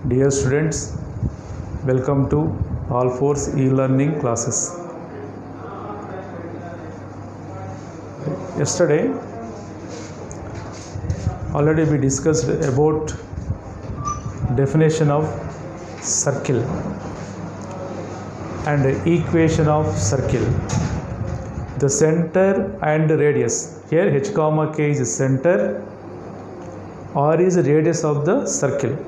Dear students, welcome to All Force e-learning classes. Yesterday, already we discussed about definition of circle and equation of circle. The center and radius. Here h comma k is the center, r is the radius of the circle.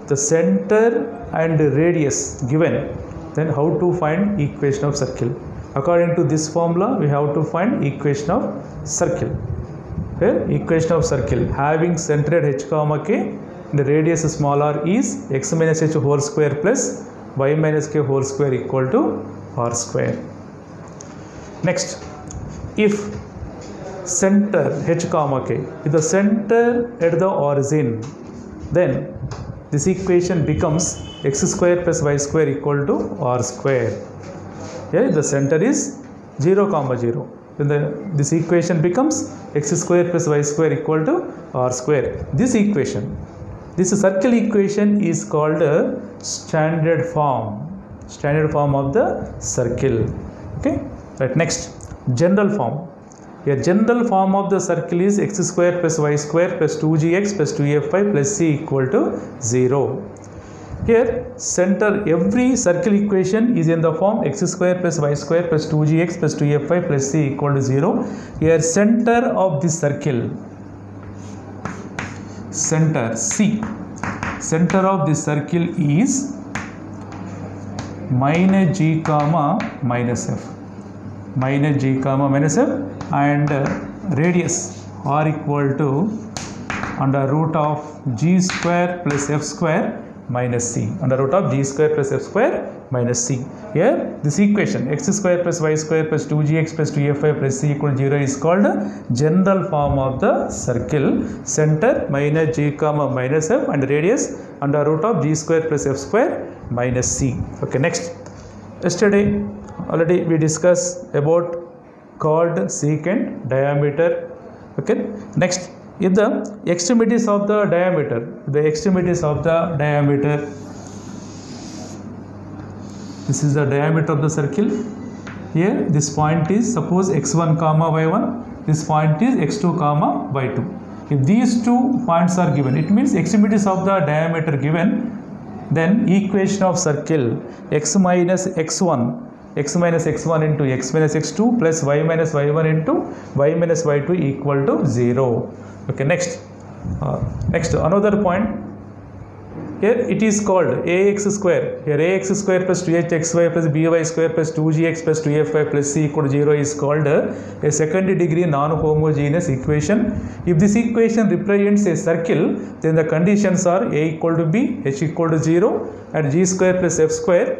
The center and radius given, then how to find equation of circle? According to this formula, we have to find equation of circle. Here equation of circle having center at h comma k, the radius small r is x minus h whole square plus y minus k whole square equal to r square. Next, if center h comma k is the center at the origin, then this equation becomes x square plus y square equal to r square. Here the center is 0 comma 0. Then this equation becomes x square plus y square equal to r square. This equation, this circle equation is called a standard form of the circle. Okay. Right. Next, general form. A general form of the circle is x square plus y square plus 2gx plus 2fy plus c equal to 0. Here center, every circle equation is in the form x square plus y square plus 2gx plus 2fy plus c equal to 0. Here center of this circle, center C, center of this circle is minus g comma minus f, minus g comma minus f, and radius r equal to under root of g square plus f square minus c, under root of g square plus f square minus c. Here this equation x square plus y square plus 2gx plus 2fy plus c equal to 0 is called general form of the circle. Center minus g comma minus f and radius under root of g square plus f square minus c. Okay, next, yesterday already we discussed about chord, secant, diameter. Okay, next, if the extremities of the diameter, this is the diameter of the circle. Here this point is, suppose x1 comma y1, this point is x2 comma y2. If these two points are given, it means extremities of the diameter given, then equation of circle x minus x1 into x minus x2 plus y minus y1 into y minus y2 equal to 0. Okay, next, another point. Here it is called ax square. Here ax square plus 2hxy plus by square plus 2gx plus 2fy plus c equal to 0 is called a second degree non-homogeneous equation. If this equation represents a circle, then the conditions are a equal to b, h equal to 0, and g square plus f square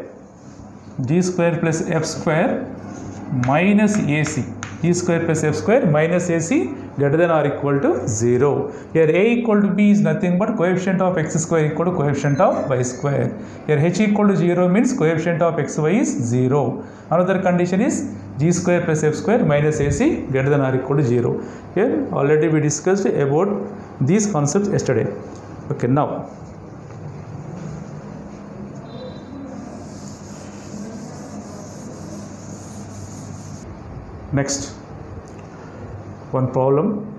minus ac, g square plus f square minus ac greater than or equal to 0. Here a equal to b is nothing but coefficient of x square equal to coefficient of y square. Here h equal to 0 means coefficient of xy is 0. Another condition is g square plus f square minus ac greater than or equal to 0. Here already we discussed about these concepts yesterday. Okay, now next, one problem.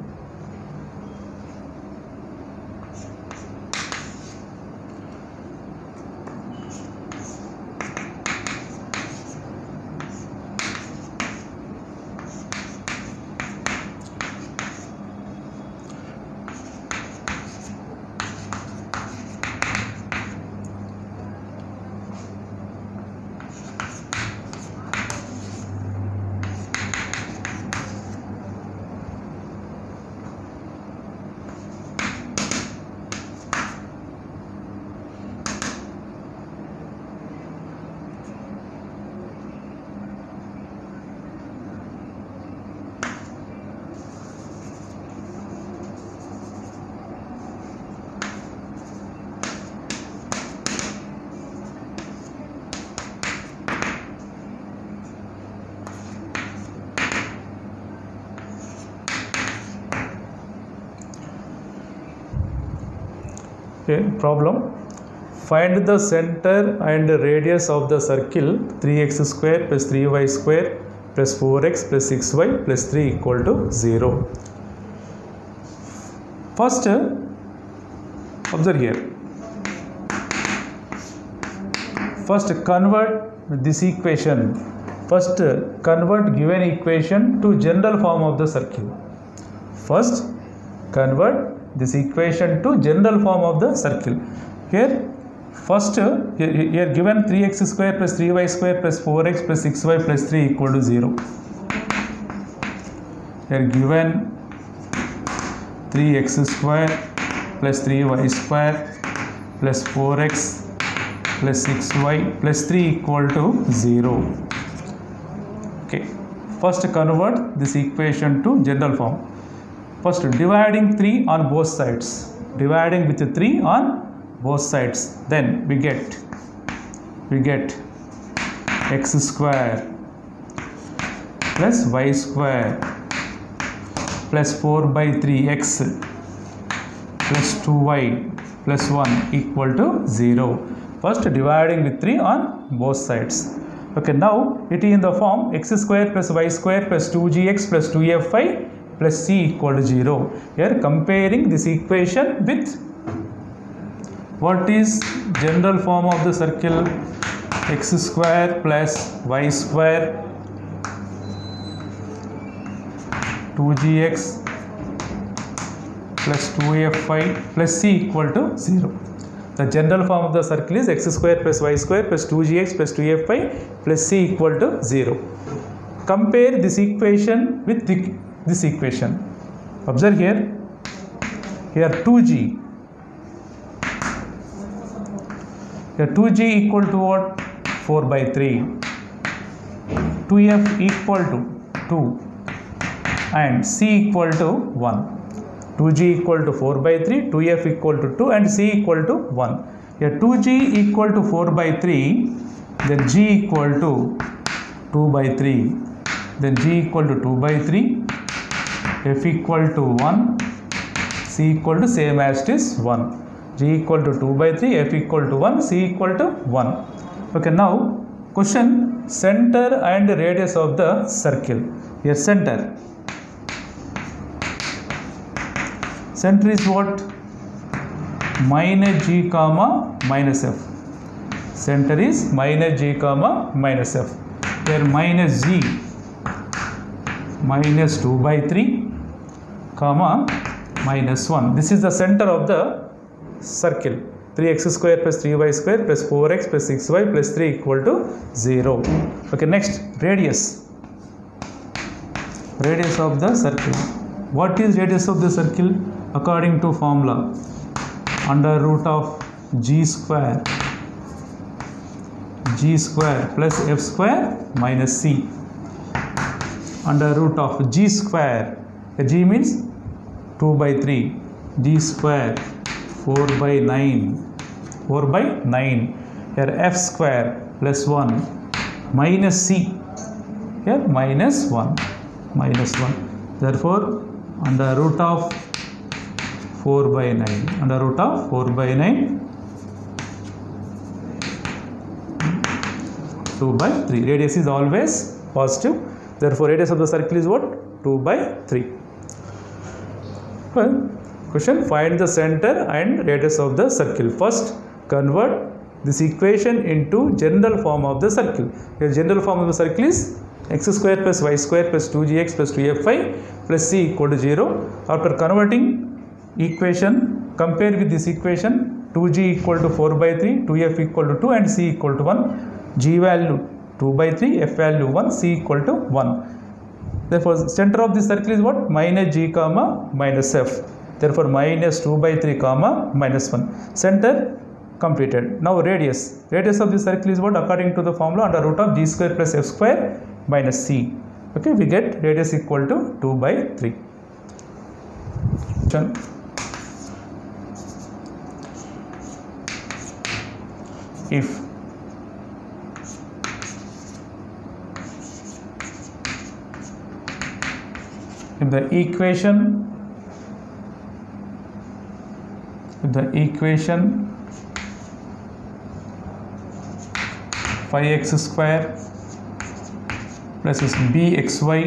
Okay, problem. Find the center and radius of the circle 3x square plus 3y square plus 4x plus 6y plus 3 equal to 0. First, observe here. First, convert this equation. First, convert given equation to general form of the circle. First, convert this equation to general form of the circle. Here, first, here given 3x square plus 3y square plus 4x plus 6y plus 3 equal to 0. Here given 3x square plus 3y square plus 4x plus 6y plus 3 equal to 0. Okay, first convert this equation to general form. First, dividing 3 on both sides. Dividing with 3 on both sides. Then we get x square plus y square plus 4 by 3 x plus 2y plus 1 equal to 0. First, dividing with 3 on both sides. Okay, now it is in the form x square plus y square plus 2gx plus 2fy plus c equal to 0. Here comparing this equation with what is general form of the circle, x square plus y square 2gx plus 2fy plus c equal to 0. The general form of the circle is x square plus y square plus 2gx plus 2fy plus c equal to 0. Compare this equation with this equation. Observe here. Here 2g. Here 2g equal to what? 4 by 3. 2f equal to 2 and c equal to 1. 2g equal to 4 by 3, 2f equal to 2 and c equal to 1. Here 2g equal to 4 by 3, then g equal to 2 by 3, then g equal to 2 by 3, f equal to 1, c equal to same as it is 1. G equal to 2 by 3, f equal to 1, c equal to 1. Okay, now question center and radius of the circle. Here center. Center is what? Minus g comma minus f. Center is minus g comma minus f. Here minus g minus 2 by 3 comma minus 1. This is the center of the circle. 3x square plus 3y square plus 4x plus 6y plus 3 equal to 0. Okay, next radius. Radius of the circle. What is radius of the circle? According to formula, under root of g square plus f square minus c. Under root of g square, g means 2 by 3, g square 4 by 9, here f square plus 1 minus c, here minus 1. Therefore, under root of 4 by 9, under root of 4 by 9, 2 by 3. Radius is always positive. Therefore, radius of the circle is what? 2 by 3. Well, question, find the center and radius of the circle. First, convert this equation into general form of the circle. The general form of the circle is x square plus y square plus 2gx plus 2fy plus c equal to 0. After converting equation, compare with this equation, 2g equal to 4 by 3, 2f equal to 2 and c equal to 1. G value 2 by 3, f value 1, c equal to 1. Therefore, center of this circle is what? Minus g comma minus f. Therefore, minus 2 by 3 comma minus 1. Center completed. Now radius. Radius of this circle is what? According to the formula, under root of g square plus f square minus c. Okay, we get radius equal to 2 by 3. If the equation 5x square plus bxy.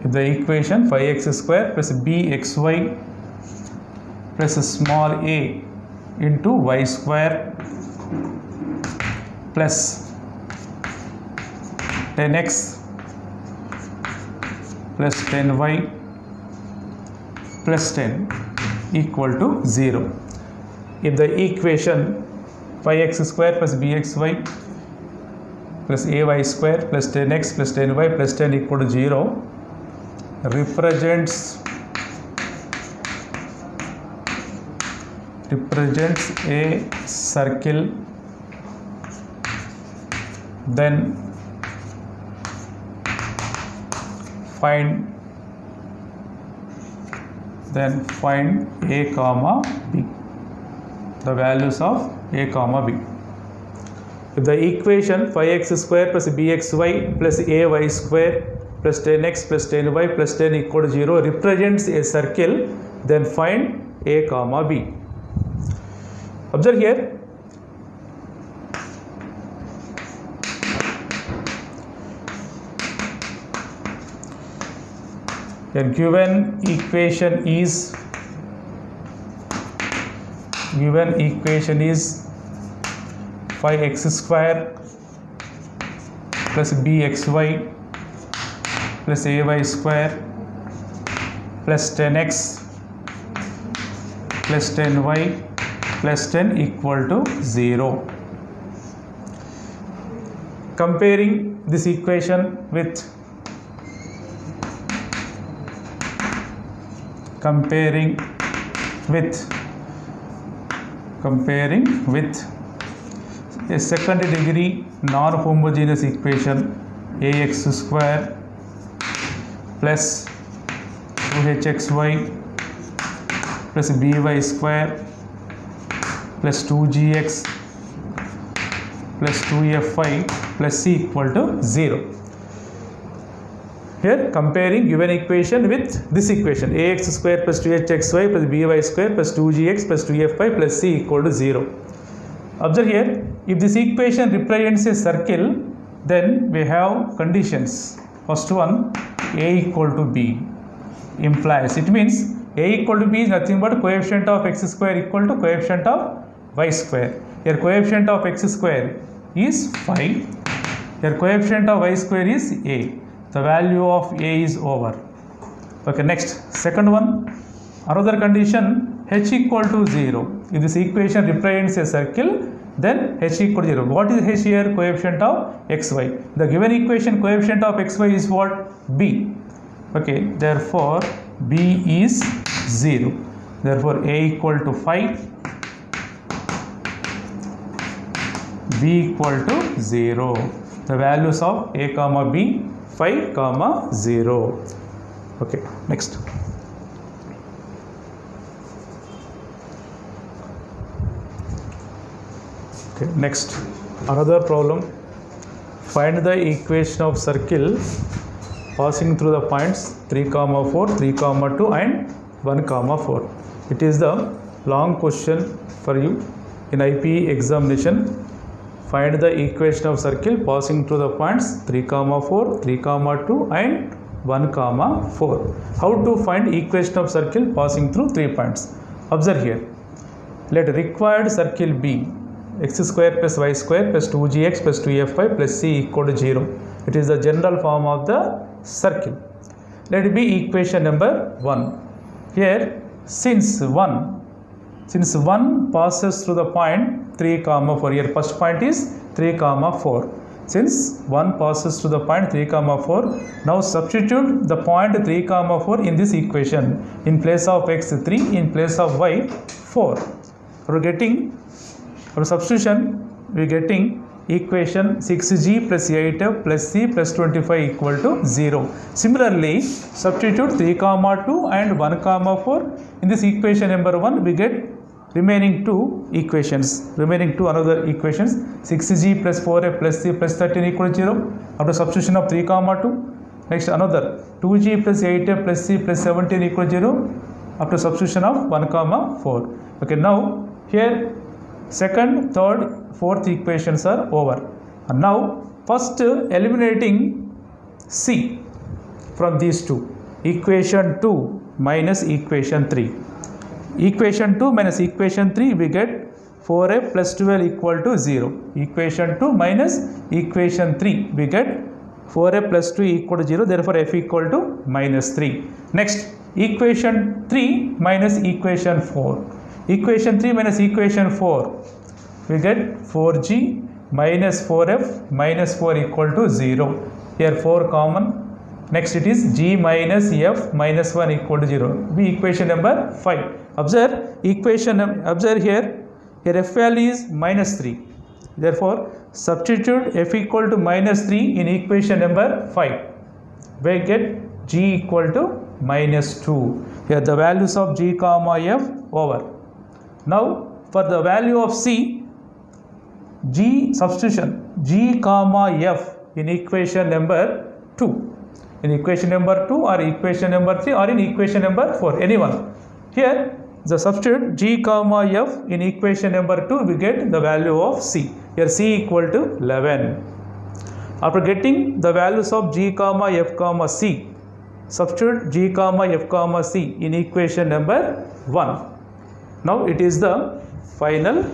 The equation 5x square plus bxy plus small a into y square plus 10x plus 10y plus 10 equal to 0. If the equation 5x square plus bxy plus ay square plus 10x plus 10y plus 10 equal to 0 represents a circle, then find a comma b, the values of a comma b. If the equation 5x square plus bxy plus ay square plus 10x plus 10y plus 10 equal to 0 represents a circle, then find a comma b. Observe here, a given equation is 5x square plus bxy plus ay square plus 10x plus 10y plus 10 equal to 0. Comparing this equation with a second degree non-homogeneous equation ax square plus 2hxy plus by square plus 2gx plus 2fy plus c equal to 0. Here comparing given equation with this equation ax square plus 2hxy plus by square plus 2gx plus 2fy plus c equal to 0. Observe here, if this equation represents a circle, then we have conditions. First one, a equal to b implies, it means a equal to b is nothing but coefficient of x square equal to coefficient of y square. Here coefficient of x square is 5, here coefficient of y square is a. The value of a is over. Okay, next, second one, another condition, h equal to 0. If this equation represents a circle, then h equal to 0. What is h here? Coefficient of xy. The given equation coefficient of xy is what? B. Okay, therefore b is 0. Therefore a equal to 5, b equal to 0. The values of a comma b 5 comma 0. Okay, next. Okay, next, another problem. Find the equation of circle passing through the points 3 comma 4, 3 comma 2 and 1 comma 4. It is the long question for you in IP examination. Find the equation of circle passing through the points 3 comma 4, 3 comma 2 and 1 comma 4. How to find equation of circle passing through 3 points? Observe here. Let required circle be x square plus y square plus 2gx plus 2fy plus c equal to 0. It is the general form of the circle. Let it be equation number 1. Here, since 1 passes through the point 3 comma 4, here first point is 3 comma 4. Since 1 passes to the point 3 comma 4, now substitute the point 3 comma 4 in this equation. In place of x 3, in place of y 4. We are getting, for substitution, we are getting equation 6g plus 8f plus c plus 25 equal to 0. Similarly, substitute 3 comma 2 and 1 comma 4 in this equation number 1. We get remaining two equations, another equations 6g plus 4f plus c plus 13 equal to 0 after substitution of 3 comma 2. Next, another 2g plus 8f plus c plus 17 equal to 0 after substitution of 1 comma 4. Okay, now here second, third, fourth equations are over. And now first eliminating C from these two. Equation 2 minus equation 3. Equation 2 minus equation 3, we get 4a plus 12 equal to 0. Equation 2 minus equation 3, we get 4a plus 2 equal to 0. Therefore f equal to minus 3. Next, equation 3 minus equation 4. Equation 3 minus equation 4, we get 4g minus 4f minus 4 equal to 0. Here 4 common. Next it is g minus f minus 1 equal to 0. Be equation number 5. Observe here f value is minus 3. Therefore, substitute f equal to minus 3 in equation number 5. We get g equal to minus 2. Here the values of g comma f over. Now for the value of c, g substitution g comma f in equation number 2. In equation number 2 or equation number 3 or in equation number 4, anyone. Here the substitute g comma f in equation number 2, we get the value of c. Here c equal to 11. After getting the values of g comma f comma c, substitute g comma f comma c in equation number 1. Now it is the final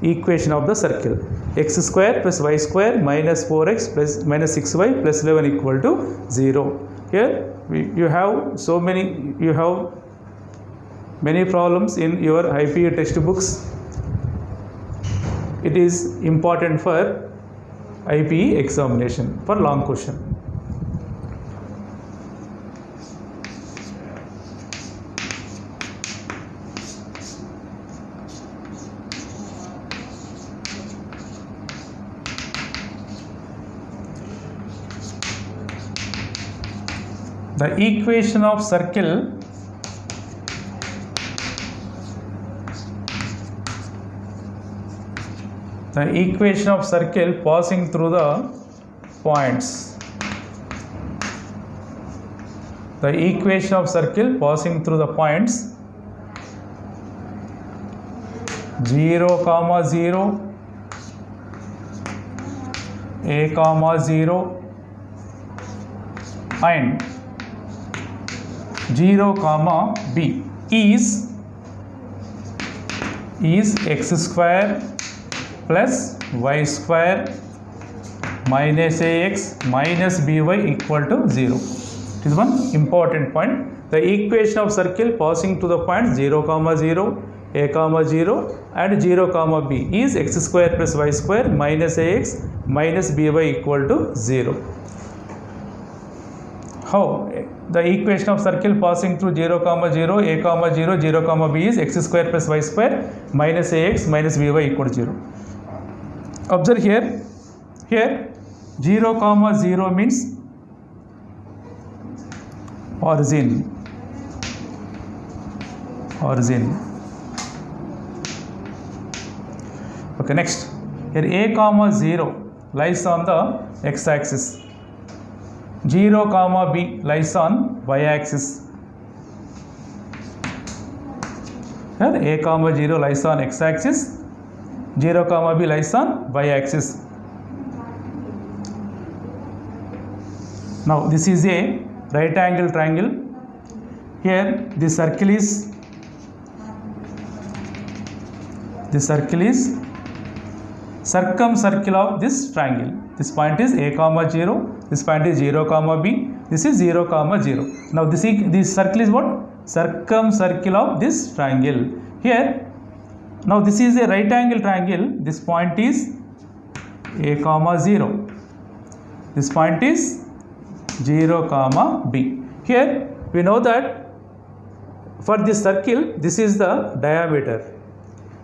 equation of the circle. X square plus y square minus 4x plus minus 6y plus 11 equal to 0. Here you have many problems in your IPA textbooks. It is important for IPE examination for long question. The equation of circle passing through the points. The equation of circle passing through the points 0, 0, a, 0 and 0, b is x square plus y square minus ax minus by equal to 0. It is one important point. The equation of circle passing to the point 0, 0, a, 0 and 0, b is x square plus y square minus ax minus by equal to 0. How? The equation of circle passing through 0, 0, a, 0, 0, b is x square plus y square minus ax minus by equal to 0. Observe here 0, 0 means origin. Okay, next here a, 0 lies on the x-axis. 0, b lies on y-axis. Here a, 0 lies on x-axis. 0, b lies on y-axis. Now this is a right angle triangle. Here the circle is circumcircle of this triangle. This point is a, 0. This point is 0, b. This is 0, 0. Now this circle is what? Circumcircle of this triangle. Here, now this is a right angle triangle. This point is a, 0. This point is 0, b. Here we know that for this circle, this is the diameter.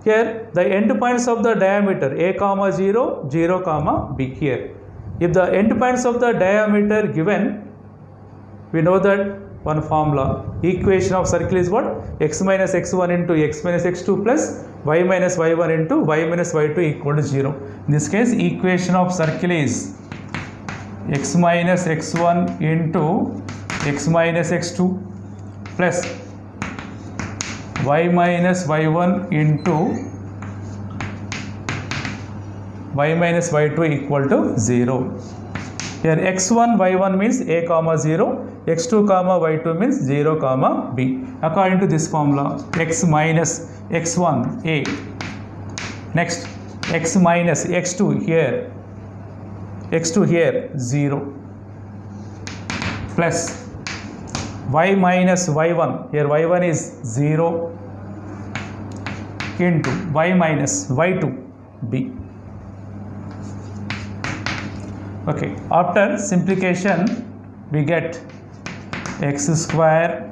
Here the end points of the diameter a, 0, 0, b here. If the end points of the diameter given, we know that one formula. Equation of circle is what? X minus x1 into x minus x2 plus y minus y1 into y minus y2 equal to 0. In this case, equation of circle is x minus x1 into x minus x2 plus y minus y1 into y minus y2 equal to 0. Here x1 y1 means a comma 0, x2 comma y2 means 0 comma b. According to this formula, x minus x1 a, next x minus x2 here, x2 here 0, plus y minus y1, here y1 is 0, into y minus y2 b. Okay, after simplification we get x square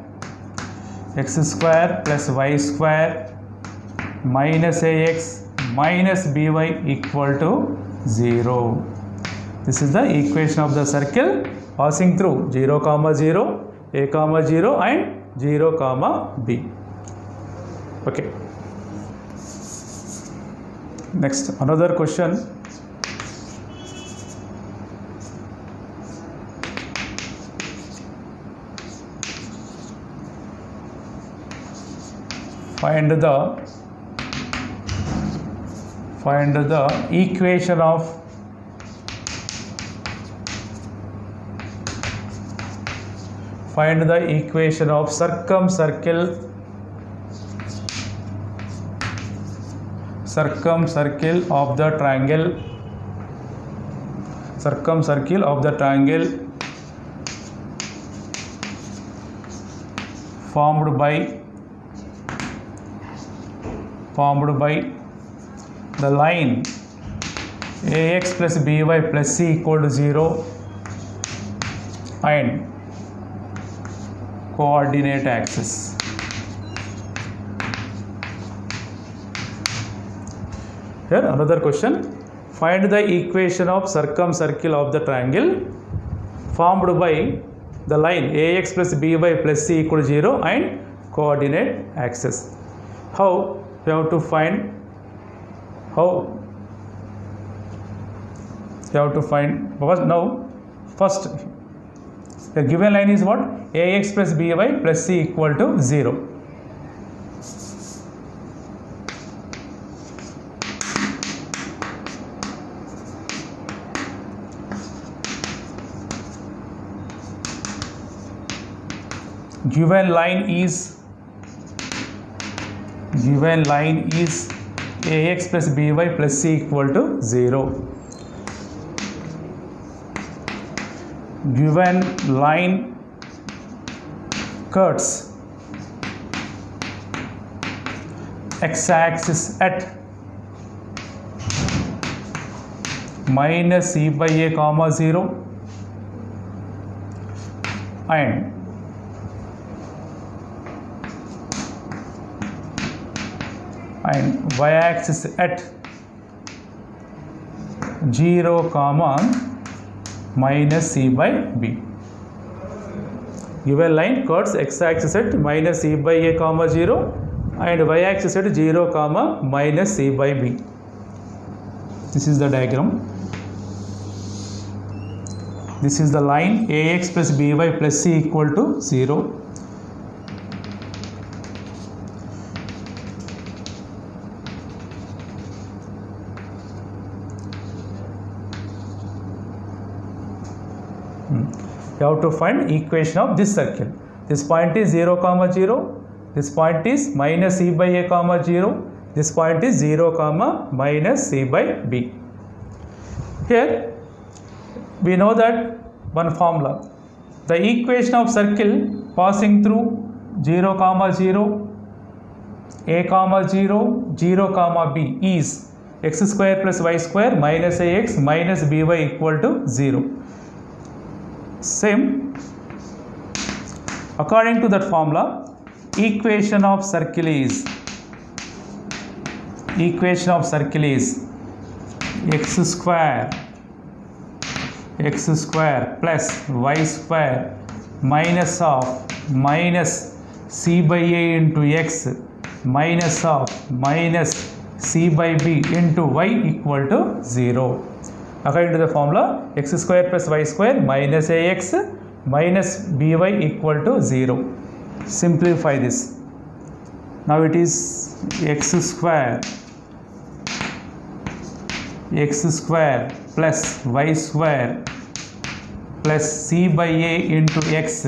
plus y square minus ax minus by equal to 0. This is the equation of the circle passing through 0 comma 0, a comma 0 and 0 comma b. Okay, next another question. Find the equation of circumcircle of the triangle formed by the line ax plus by plus c equal to 0 and coordinate axis. Here another question. Find the equation of circumcircle of the triangle formed by the line ax plus by plus c equal to 0 and coordinate axis. How we have to find? First the given line is what? Ax plus by plus c equal to 0. Given line is ax plus by plus c equal to 0. Given line cuts x-axis at minus c by a comma 0 and y-axis at 0 comma minus c by b. Given line cuts x-axis at minus c by a comma 0 and y-axis at 0 comma minus c by b. This is the diagram. This is the line ax plus by plus c equal to 0. You have to find equation of this circle. This point is 0 comma 0, this point is minus c by a comma 0, this point is 0 comma minus c by b. Here we know that one formula. The equation of circle passing through 0 comma 0, a comma 0, 0 comma b is x square plus y square minus ax minus by equal to 0. Same, according to that formula, equation of circle is x square plus y square minus of minus c by a into x minus of minus c by b into y equal to 0. According to the formula, x square plus y square minus ax minus by equal to 0. Simplify this. Now it is x square x square plus y square plus c by a into x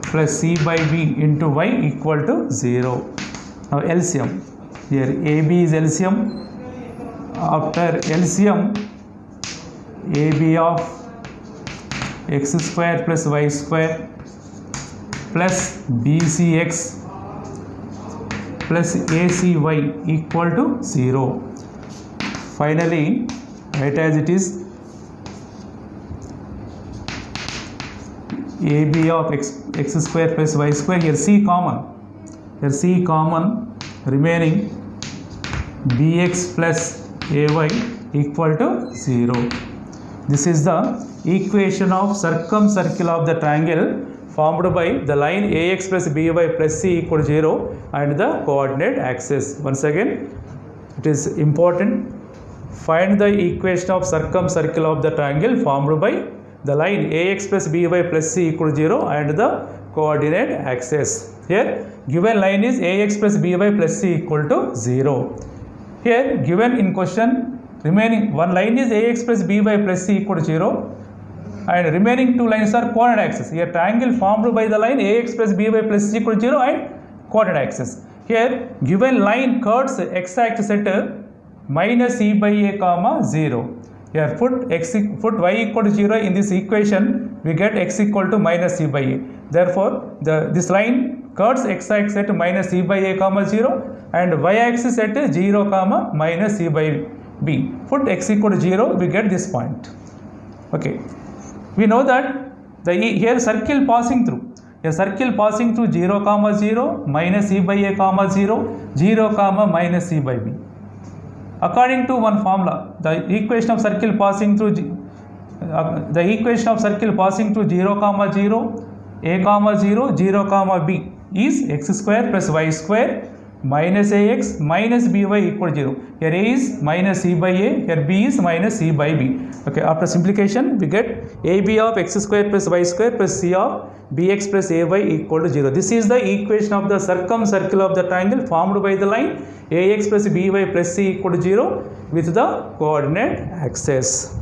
plus c by b into y equal to 0. Now LCM. Here AB is LCM. After LCM, AB of x square plus y square plus BCX plus ACY equal to 0. Finally, write as it is. AB of x square plus y square. Here C common. Here C common. Remaining BX plus AY equal to 0. This is the equation of circumcircle of the triangle formed by the line AX plus BY plus C equal to 0 and the coordinate axis. Once again, it is important. Find the equation of circumcircle of the triangle formed by the line AX plus BY plus C equal to 0 and the coordinate axis. Here, given line is AX plus BY plus C equal to 0. Here, given in question, remaining one line is AX plus BY plus C equal to 0 and remaining two lines are coordinate axis. Here, triangle formed by the line AX plus BY plus C equal to 0 and coordinate axis. Here, given line curves x-axis at minus C by A comma 0. Here, put y equal to 0 in this equation, we get x equal to minus C by A. Therefore, this line curves x-axis at minus C by A comma 0 and y-axis at 0 comma minus C by B. Put x equal to 0, we get this point. Okay. We know that here circle passing through. A circle passing through 0 comma 0 minus C by A comma 0, 0 comma minus C by B. According to one formula, the equation of circle passing through 0 comma 0, A comma 0, 0 comma B is x square plus y square minus AX minus BY equal to 0. Here A is minus C by A, here B is minus C by B. Okay, after simplification, we get AB of x square plus y square plus C of BX plus AY equal to 0. This is the equation of the circumcircle of the triangle formed by the line AX plus BY plus C equal to 0 with the coordinate axis.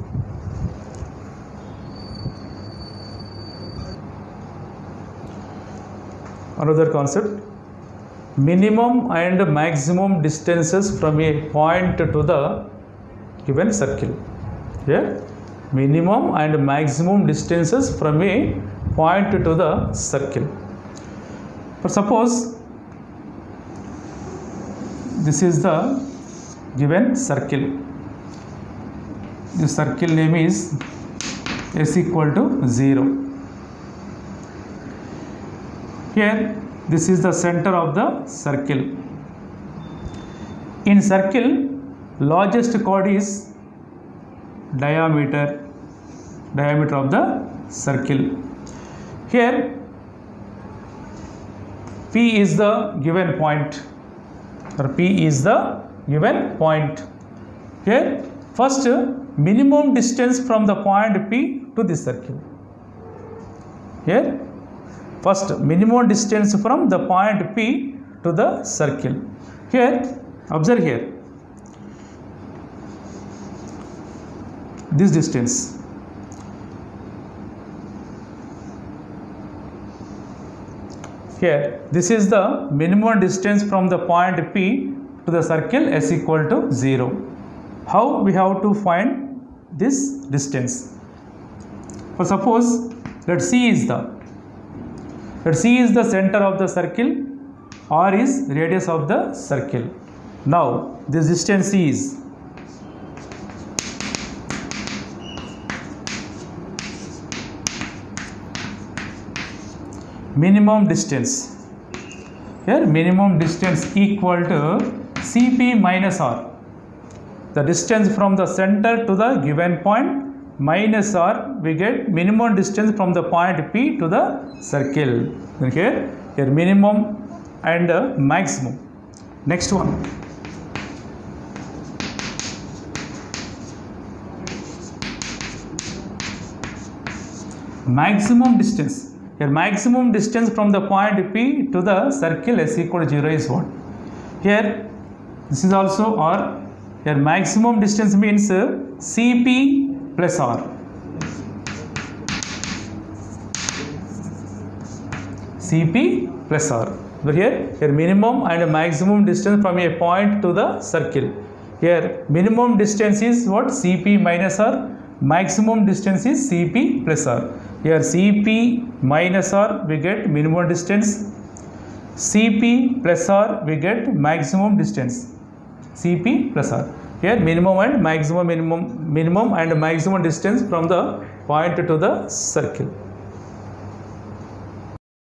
Another concept, minimum and maximum distances from a point to the given circle. Yeah, minimum and maximum distances from a point to the circle. But suppose this is the given circle. The circle name is S equal to 0. Here, this is the center of the circle. In circle, largest chord is diameter of the circle. Here, P is the given point, or P is the given point. Here, first minimum distance from the point P to this circle. Here, first minimum distance from the point P to the circle. Here, observe here, this distance. Here, this is the minimum distance from the point P to the circle S equal to 0. How we have to find this distance? For suppose, let C is the center of the circle, R is radius of the circle. Now, this distance is minimum distance. Here, minimum distance equal to CP minus R. The distance from the center to the given point minus R, we get minimum distance from the point P to the circle. Okay, here minimum and maximum. Next one, maximum distance. Here maximum distance from the point P to the circle S equal to 0 is what? Here this is also R, Here maximum distance means CP plus R. CP plus R. But here minimum and maximum distance from a point to the circle. Here minimum distance is what? CP minus R. Maximum distance is CP plus R. Here CP minus R we get minimum distance. CP plus R we get maximum distance. CP plus R. Here minimum and maximum distance from the point to the circle.